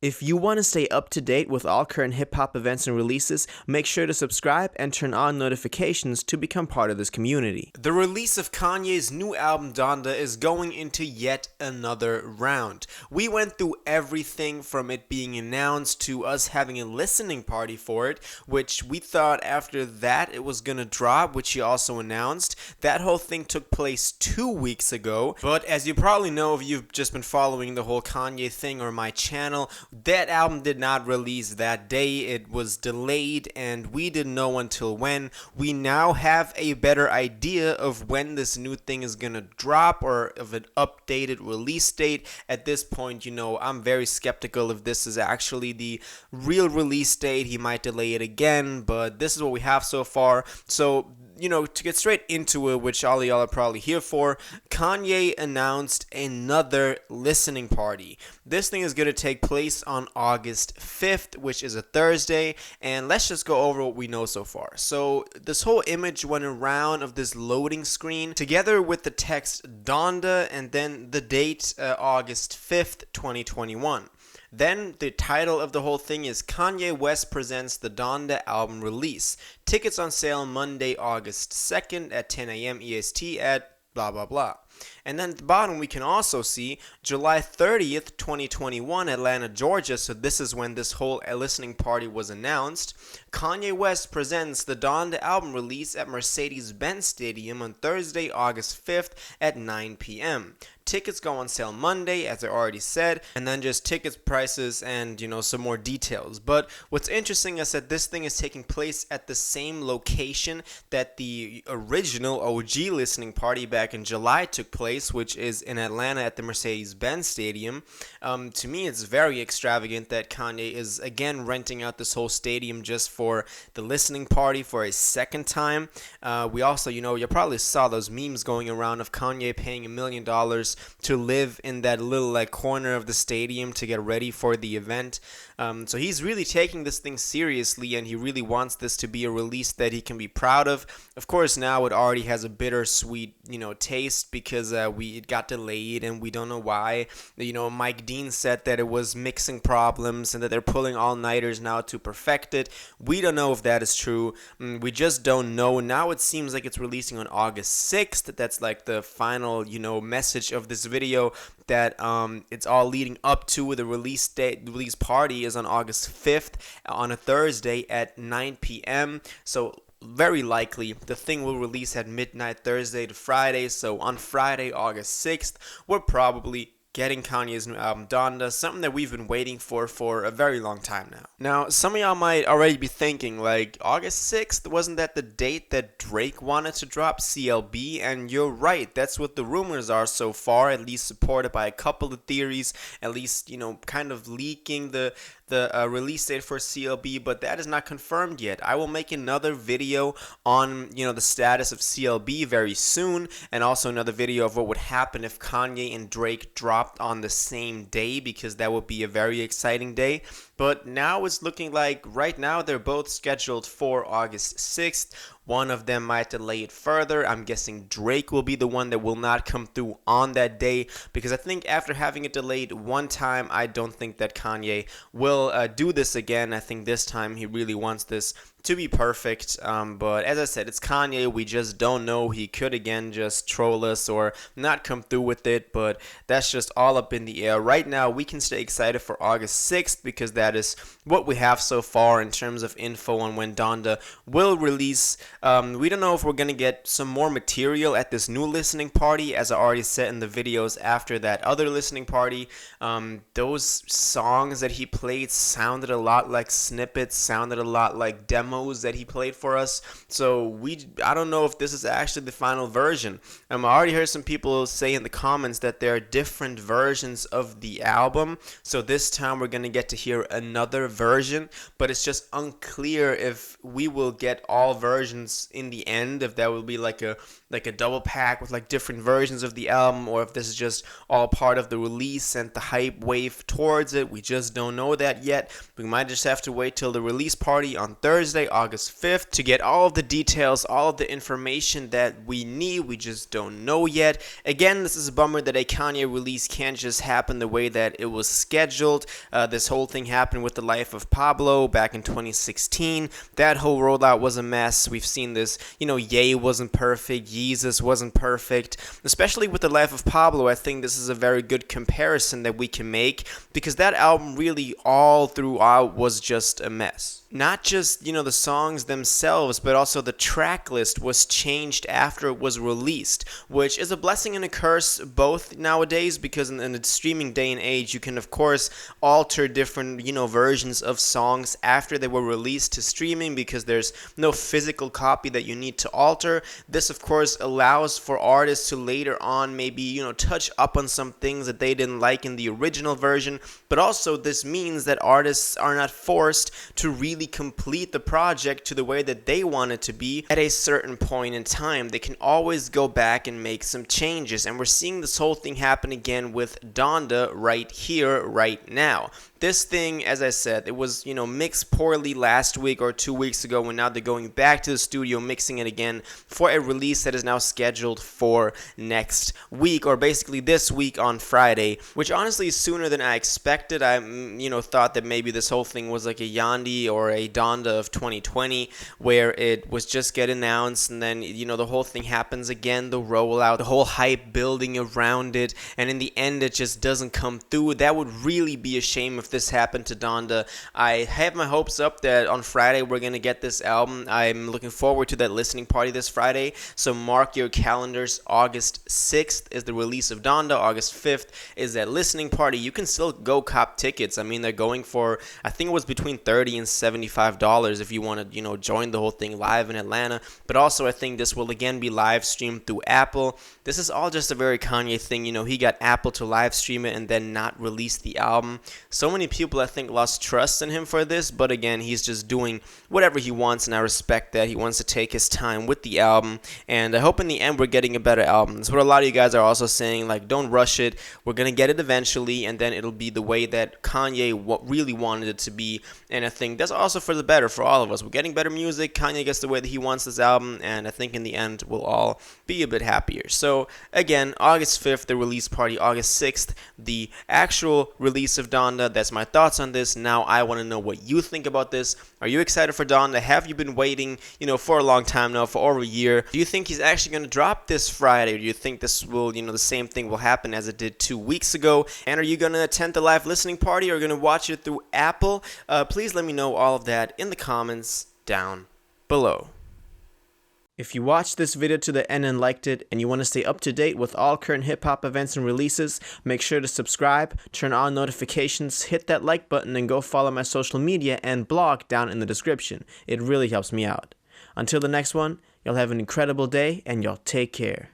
If you want to stay up to date with all current hip hop events and releases, make sure to subscribe and turn on notifications to become part of this community. The release of Kanye's new album Donda is going into yet another round. We went through everything from it being announced to us having a listening party for it, which we thought after that it was gonna drop, which he also announced. That whole thing took place 2 weeks ago, but as you probably know if you've just been following the whole Kanye thing or my channel, that album did not release that day. It was delayed and we didn't know until when. We now have a better idea of when this new thing is gonna drop or of an updated release date. At this point, I'm very skeptical if this is actually the real release date. He might delay it again, but this is what we have so far. So to get straight into it, which all of y'all are probably here for, Kanye announced another listening party. This thing is going to take place on August 5th, which is a Thursday, and let's just go over what we know so far. So this whole image went around of this loading screen together with the text DONDA and then the date August 5th, 2021. Then the title of the whole thing is Kanye West presents the Donda album release. Tickets on sale Monday, August 2nd at 10 a.m. EST at blah blah blah. And then at the bottom we can also see July 30th, 2021, Atlanta, Georgia. So this is when this whole listening party was announced. Kanye West presents the Donda album release at Mercedes-Benz Stadium on Thursday, August 5th at 9 p.m. Tickets go on sale Monday, as I already said, and then just tickets prices and, some more details. But what's interesting is that this thing is taking place at the same location that the original OG listening party back in July took place, which is in Atlanta at the Mercedes-Benz Stadium. To me, it's very extravagant that Kanye is again renting out this whole stadium just for the listening party for a second time. We also, you probably saw those memes going around of Kanye paying $1 million to live in that little corner of the stadium to get ready for the event. So he's really taking this thing seriously, and he really wants this to be a release that he can be proud of. Of course, now it already has a bittersweet, taste because it got delayed and we don't know why. Mike Dean said that it was mixing problems and that they're pulling all-nighters now to perfect it. We don't know if that is true. We just don't know. Now it seems like it's releasing on August 6th. That's like the final, message of this video, that it's all leading up to the release date. The release party is on August 5th on a Thursday at 9 p.m. So very likely the thing will release at midnight Thursday to Friday. So on Friday, August 6th, we're probably getting Kanye's new album Donda, something that we've been waiting for a very long time now. Now, some of y'all might already be thinking, August 6th, wasn't that the date that Drake wanted to drop CLB? And you're right, that's what the rumors are so far, at least supported by a couple of theories, at least, kind of leaking the release date for CLB, but that is not confirmed yet. I will make another video on, the status of CLB very soon, and also another video of what would happen if Kanye and Drake dropped on the same day, because that would be a very exciting day. But now it's looking like right now they're both scheduled for August 6th. One of them might delay it further. I'm guessing Drake will be the one that will not come through on that day, because I think after having it delayed one time, I don't think that Kanye will do this again. I think this time he really wants this to be perfect, but as I said, it's Kanye. We just don't know. He could again just troll us or not come through with it, but that's just all up in the air. Right now, we can stay excited for August 6th because that is what we have so far in terms of info on when Donda will release. We don't know if we're going to get some more material at this new listening party, as I already said in the videos after that other listening party. Those songs that he played sounded a lot like snippets, sounded a lot like demos that he played for us. So I don't know if this is actually the final version. I already heard some people say in the comments that there are different versions of the album. So this time we're going to get to hear another version, but it's just unclear if we will get all versions happens in the end, if that will be like a double pack with like different versions of the album, or if this is just all part of the release and the hype wave towards it. We just don't know that yet. We might just have to wait till the release party on Thursday, August 5th, to get all of the details, all of the information that we need. We just don't know yet. Again, this is a bummer that a Kanye release can't just happen the way that it was scheduled. This whole thing happened with The Life of Pablo back in 2016. That whole rollout was a mess. We've seen this, Ye wasn't perfect, Yeezus wasn't perfect. Especially with The Life of Pablo, I think this is a very good comparison that we can make, because that album really all throughout was just a mess. Not just, the songs themselves, but also the track list was changed after it was released, which is a blessing and a curse both nowadays, because in the streaming day and age, you can, of course, alter different, versions of songs after they were released to streaming, because there's no physical copy that you need to alter. This, of course, allows for artists to later on maybe, touch up on some things that they didn't like in the original version, but also this means that artists are not forced to really complete the project to the way that they want it to be at a certain point in time. They can always go back and make some changes, and we're seeing this whole thing happen again with Donda right here, right now. This thing, as I said, it was, mixed poorly last week or 2 weeks ago, and now they're going back to the studio, mixing it again for a release that is now scheduled for next week, or basically this week on Friday, which honestly is sooner than I expected. I, thought that maybe this whole thing was like a Yandhi or a Donda of 2020, where it was just get announced, and then, the whole thing happens again, the rollout, the whole hype building around it, and in the end, it just doesn't come through. That would really be a shame if this happened to Donda. I have my hopes up that on Friday we're going to get this album. I'm looking forward to that listening party this Friday, so mark your calendars. August 6th is the release of Donda. August 5th is that listening party. You can still go cop tickets. I mean, they're going for, I think it was between $30 and $75 if you want to, join the whole thing live in Atlanta. But also, I think this will again be live streamed through Apple. This is all just a very Kanye thing. He got Apple to live stream it and then not release the album. So many people, I think, lost trust in him for this, but again, he's just doing whatever he wants, and I respect that. He wants to take his time with the album, and I hope in the end we're getting a better album. That's what a lot of you guys are also saying, like, don't rush it. We're going to get it eventually, and then it'll be the way that Kanye really wanted it to be, and I think that's also for the better for all of us. We're getting better music. Kanye gets the way that he wants this album, and I think in the end we'll all be a bit happier. So again, August 5th, the release party. August 6th, the actual release of Donda. That's my thoughts on this. Now I want to know what you think about this. Are you excited for Donda? Have you been waiting, for a long time now, for over a year? Do you think he's actually going to drop this Friday? Or do you think this will, the same thing will happen as it did 2 weeks ago? And are you going to attend the live listening party, or going to watch it through Apple? Please let me know all of that in the comments down below. If you watched this video to the end and liked it, and you want to stay up to date with all current hip-hop events and releases, make sure to subscribe, turn on notifications, hit that like button, and go follow my social media and blog down in the description. It really helps me out. Until the next one, y'all have an incredible day, and y'all take care.